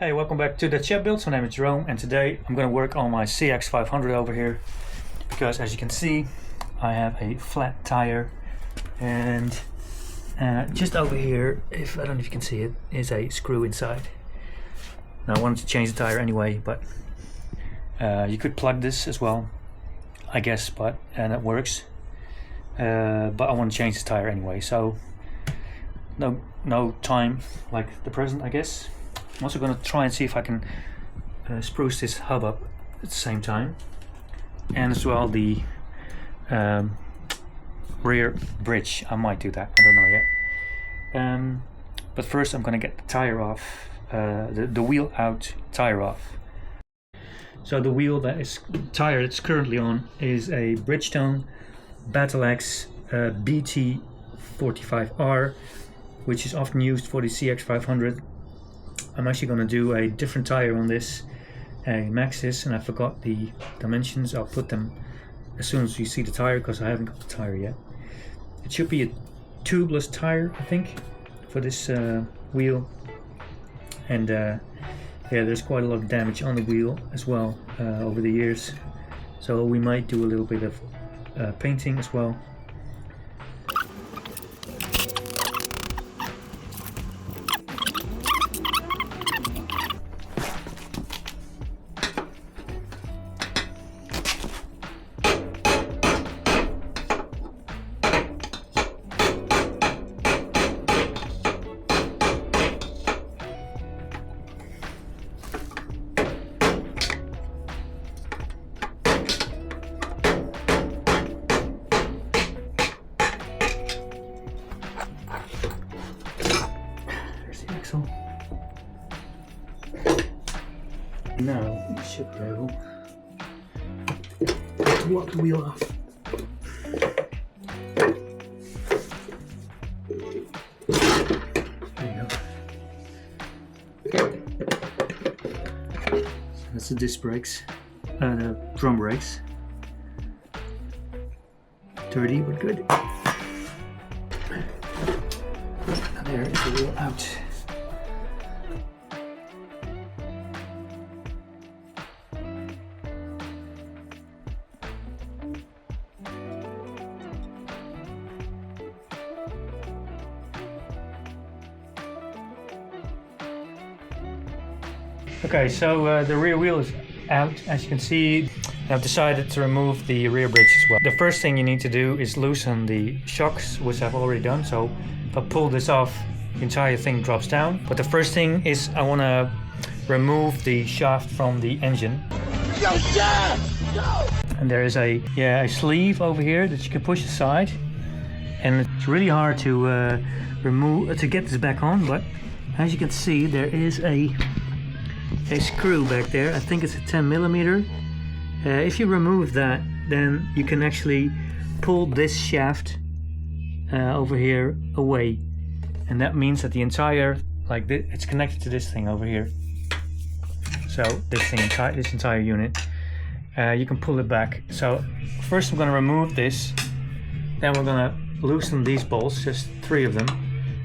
Hey, welcome back to the Chat Builds. My name is Jerome, and today I'm going to work on my CX500 over here because, as you can see, I have a flat tire, and just over here, I don't know if you can see it, is a screw inside. Now I wanted to change the tire anyway, but you could plug this as well, I guess, and it works. But I want to change the tire anyway, so no time like the present, I guess. I'm also going to try and see if I can spruce this hub up at the same time, and as well the rear bridge. I might do that, I don't know yet. But first I'm going to get the tire off, the wheel out, tire off. So the wheel tire that's currently on is a Bridgestone Battle X BT45R, which is often used for the CX500. I'm actually going to do a different tire on this, a Maxxis, and I forgot the dimensions. I'll put them as soon as you see the tire because I haven't got the tire yet. It should be a tubeless tire, I think, for this wheel. And yeah, there's quite a lot of damage on the wheel as well over the years, so we might do a little bit of painting as well. Now we should be able to walk the wheel off. There you go. That's the disc brakes, the drum brakes. Dirty but good. And there is the wheel out. Okay, so the rear wheel is out. As you can see, I've decided to remove the rear bridge as well. The first thing you need to do is loosen the shocks, which I've already done. So if I pull this off, the entire thing drops down. But the first thing is I want to remove the shaft from the engine. And there is a sleeve over here that you can push aside. And it's really hard to get this back on, but as you can see, there is a screw back there. I think it's a 10mm. If you remove that, then you can actually pull this shaft over here away, and that means that the entire, it's connected to this thing over here. So this entire unit, you can pull it back. So first I'm going to remove this, then we're going to loosen these bolts, just 3 of them,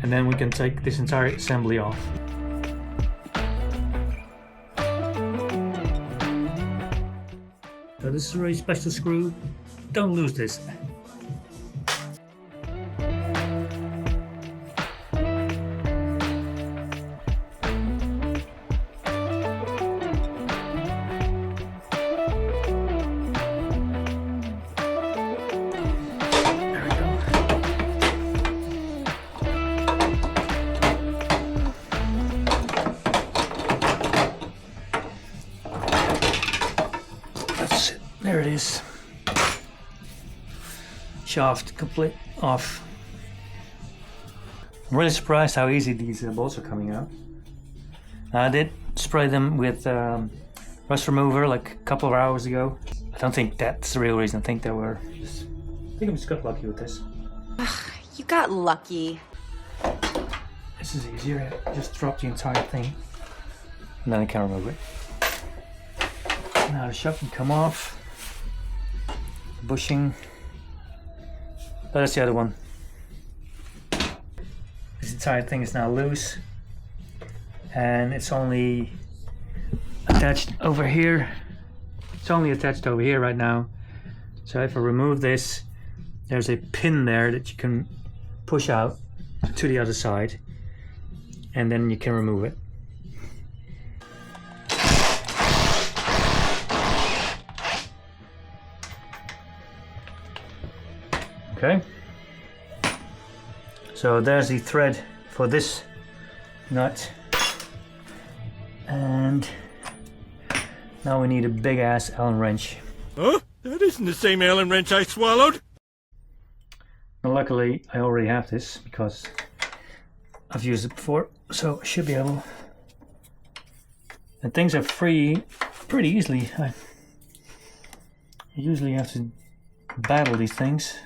and then we can take this entire assembly off. So this is a really special screw. Don't lose this. There we go. That's it. There it is. Shaft complete off. I'm really surprised how easy these bolts are coming out. I did spray them with rust remover like a couple of hours ago. I don't think that's the real reason. I think I just got lucky with this. Ugh, you got lucky. This is easier. Just drop the entire thing, and then I can remove it. Now the shock can come off. Bushing. Oh, that's the other one. This entire thing is now loose. and it's only attached over here. It's only attached over here right now. So if I remove this, there's a pin there that you can push out to the other side, and then you can remove it. Okay, so there's the thread for this nut, and now we need a big ass Allen wrench. Huh? That isn't the same Allen wrench I swallowed. Now, luckily I already have this because I've used it before, so I should be able. And things are free pretty easily. I usually have to battle these things.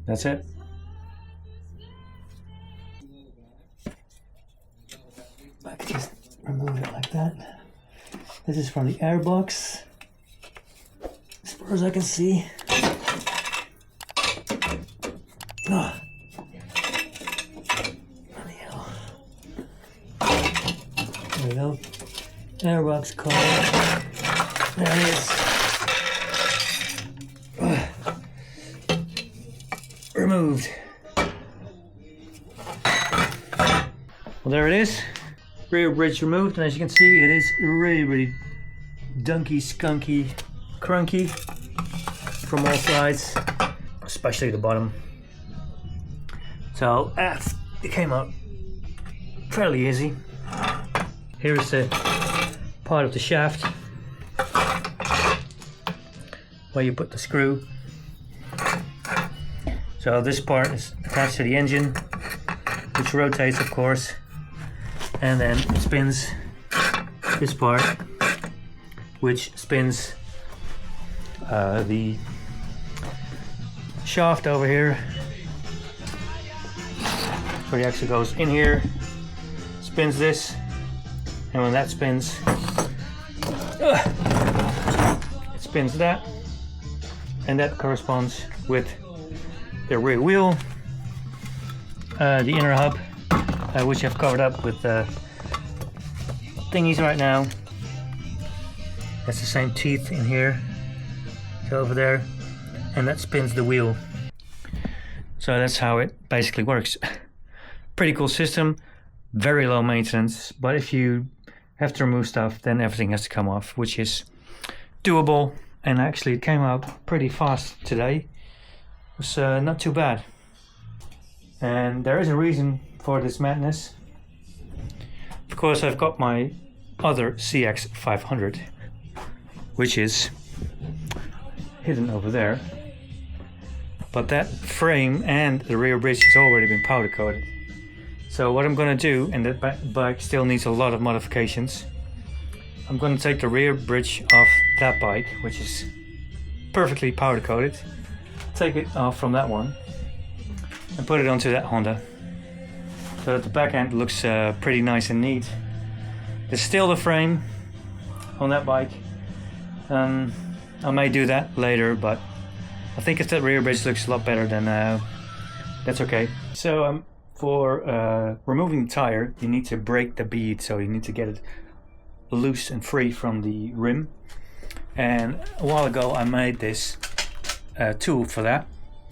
That's it. I can just remove it like that. This is from the airbox, as far as I can see. Oh. Bloody hell. There we go. Airbox card. There it is. Removed. Well, there it is. Rear bridge removed, and as you can see, it is really dunky, skunky, crunky from all sides, especially the bottom. So it came out fairly easy. Here's the part of the shaft where you put the screw. So this part is attached to the engine, which rotates, of course, and then spins this part, which spins the shaft over here. So it actually goes in here, spins this, and when that spins, it spins that, and that corresponds with the rear wheel, the inner hub, which I've covered up with thingies right now. That's the same teeth in here, so over there, and that spins the wheel. So that's how it basically works. Pretty cool system, very low maintenance, but if you have to remove stuff, then everything has to come off, which is doable, and actually it came out pretty fast today. It was not too bad, and there is a reason for this madness. Of course, I've got my other CX500, which is hidden over there, but that frame and the rear bridge has already been powder coated. So what I'm going to do, and that bike still needs a lot of modifications, I'm going to take the rear bridge off that bike, which is perfectly powder coated, take it off from that one and put it onto that Honda, so that the back end looks pretty nice and neat. There's still the frame on that bike. I may do that later, but I think if that rear bridge looks a lot better, then that's okay. So for removing the tire, you need to break the bead, so you need to get it loose and free from the rim. And a while ago I made this tool for that.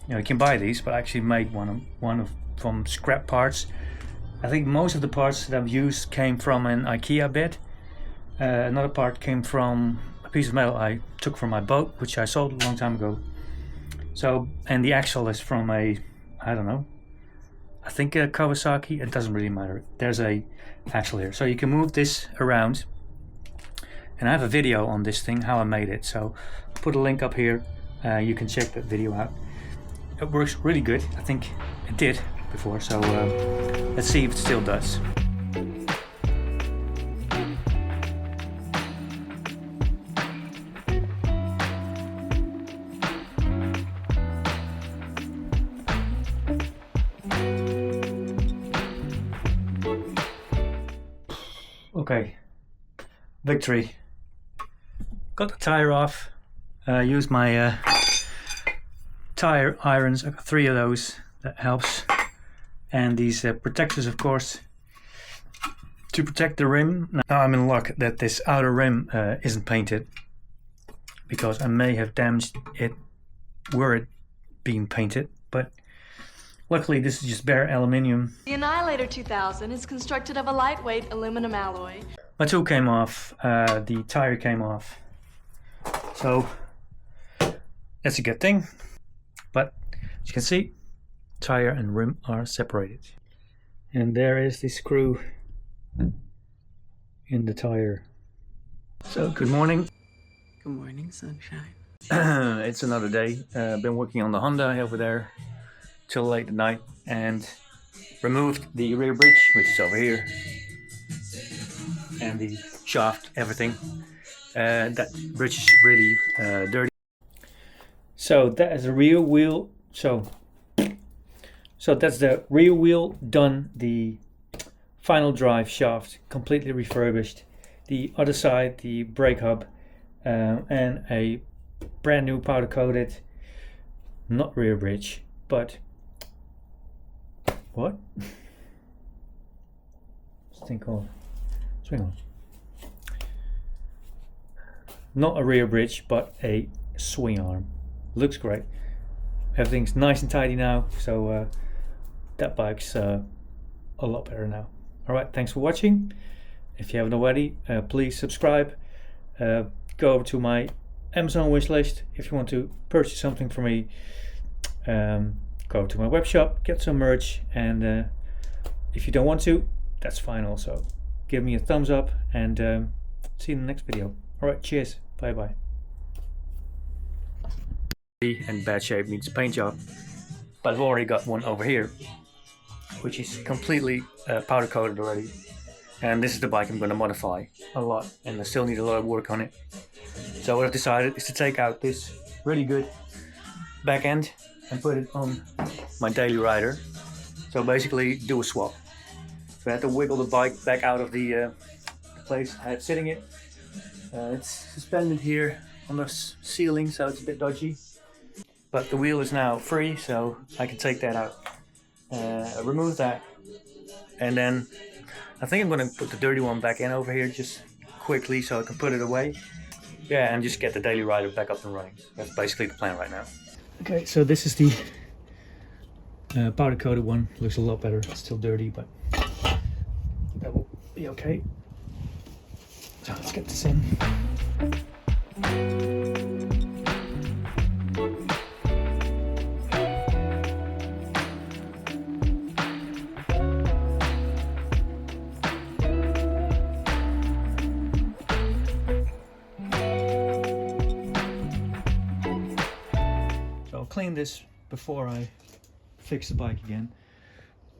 You can buy these, but I actually made one from scrap parts. I think most of the parts that I've used came from an IKEA bed. Another part came from a piece of metal I took from my boat, which I sold a long time ago. So, and the axle is from I don't know, I think a Kawasaki. It doesn't really matter. There's a axle here, so you can move this around. And I have a video on this thing, how I made it. So I'll put a link up here. You can check that video out. It works really good. I think it did before, so let's see if it still does. Okay, victory. Got the tire off. Use my tire irons. I got 3 of those. That helps. And these protectors, of course, to protect the rim. Now I'm in luck that this outer rim isn't painted, because I may have damaged it were it being painted, but luckily this is just bare aluminium. The Annihilator 2000 is constructed of a lightweight aluminum alloy. My tool came off, the tire came off, so that's a good thing. But as you can see, tire and rim are separated. And there is the screw in the tire. So good morning. Good morning, sunshine. It's another day. Been working on the Honda over there till late at night, and removed the rear bridge, which is over here, and the shaft, everything. That bridge is really dirty. So that is the rear wheel. So that's the rear wheel done. The final drive shaft completely refurbished. The other side, the brake hub, and a brand new powder coated, not rear bridge, but what? This thing called swing arm. Not a rear bridge, but a swing arm. Looks great. Everything's nice and tidy now, so that bike's a lot better now. Alright, thanks for watching. If you haven't already, please subscribe. Go over to my Amazon wishlist if you want to purchase something for me. Go over to my web shop, get some merch, and if you don't want to, that's fine also. Give me a thumbs up, and see you in the next video. Alright, cheers, bye bye. And bad shape needs a paint job, but I've already got one over here, which is completely powder coated already. And this is the bike I'm going to modify a lot, and I still need a lot of work on it. So what I've decided is to take out this really good back end and put it on my daily rider. So basically do a swap. So I had to wiggle the bike back out of the place I had sitting it. It's suspended here on the ceiling, so it's a bit dodgy. But the wheel is now free, so I can take that out. Remove that, and then I think I'm going to put the dirty one back in over here just quickly so I can put it away. Yeah, and just get the daily rider back up and running. That's basically the plan right now. Okay, so this is the powder coated one. Looks a lot better. It's still dirty, but that will be okay. So let's get this in. Clean this before I fix the bike again.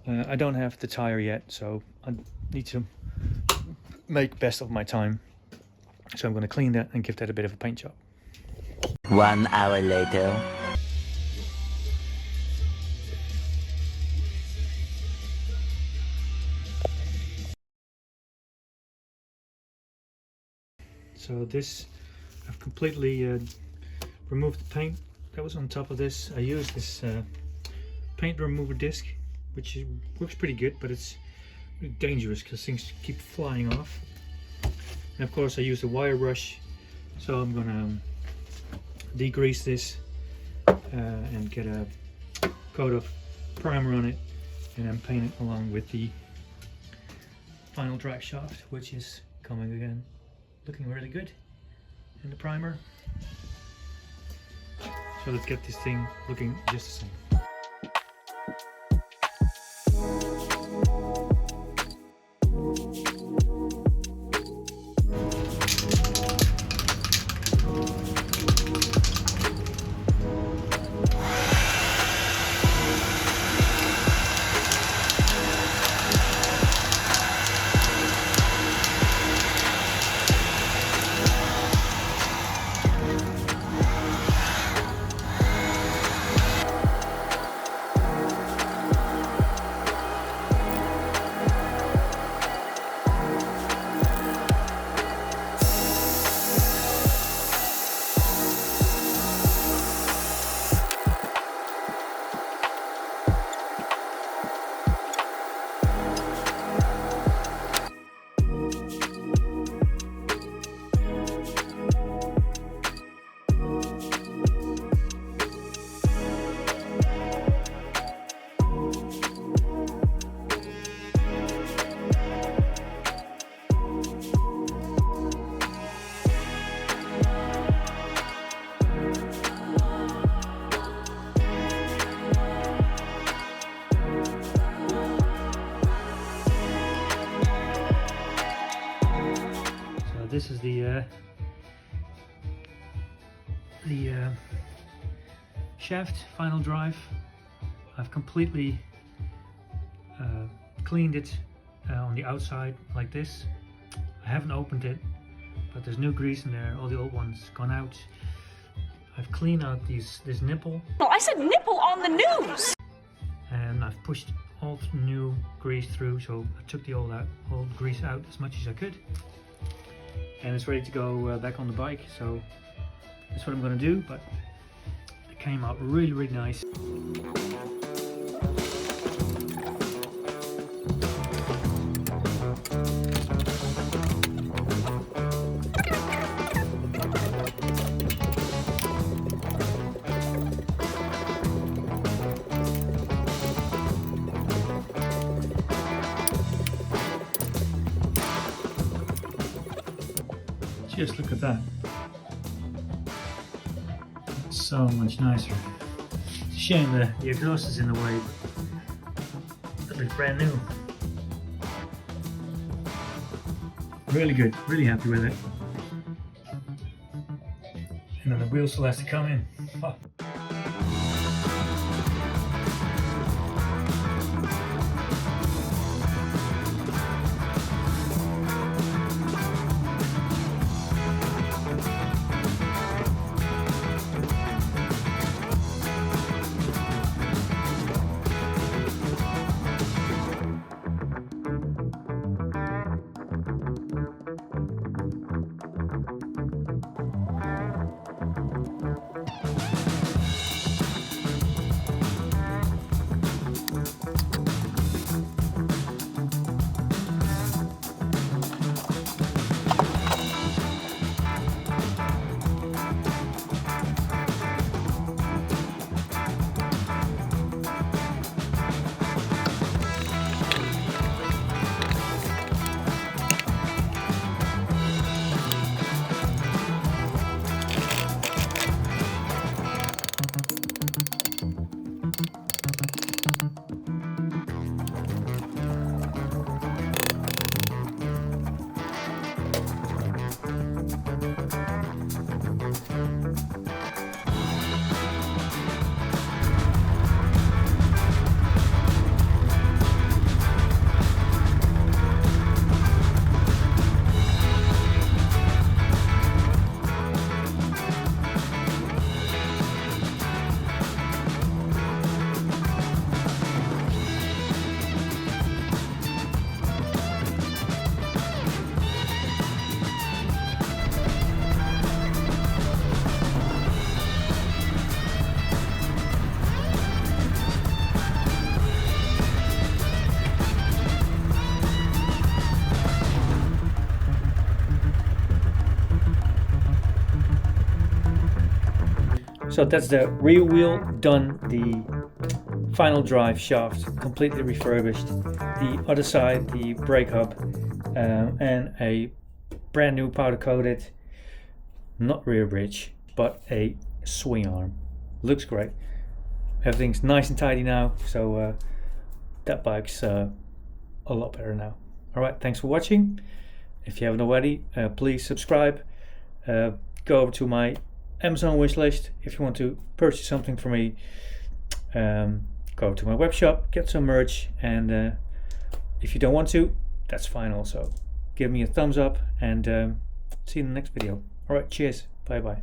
I don't have the tire yet, so I need to make best of my time. So I'm going to clean that and give that a bit of a paint job. 1 hour later. So this, I've completely removed the paint that was on top of this. I used this paint remover disc, which works pretty good, but it's really dangerous because things keep flying off. And of course I used a wire brush, so I'm gonna degrease this and get a coat of primer on it, and then paint it along with the final drive shaft, which is coming again, looking really good in the primer. So let's get this thing looking just the same. the shaft final drive. I've completely cleaned it on the outside like this. I haven't opened it, but there's new grease in there. All the old ones gone out. I've cleaned out this nipple. Well, I said nipple on the news! And I've pushed all the new grease through, so I took the old grease out as much as I could. And it's ready to go back on the bike, so that's what I'm gonna do, but it came out really, really nice. Just look at that. It's so much nicer. It's a shame the exhaust is in the way. That looks brand new. Really good, really happy with it. And then the wheel still has to come in. Oh. So that's the rear wheel done, the final drive shaft completely refurbished, the other side, the brake hub, and a brand new powder coated, not rear bridge, but a swing arm. Looks great. Everything's nice and tidy now, so that bike's a lot better now. Alright, thanks for watching. If you haven't already, please subscribe. Go over to my Amazon wishlist if you want to purchase something for me. Go to my web shop, get some merch, and if you don't want to, that's fine also. Give me a thumbs up, and see you in the next video. Alright, cheers, bye bye.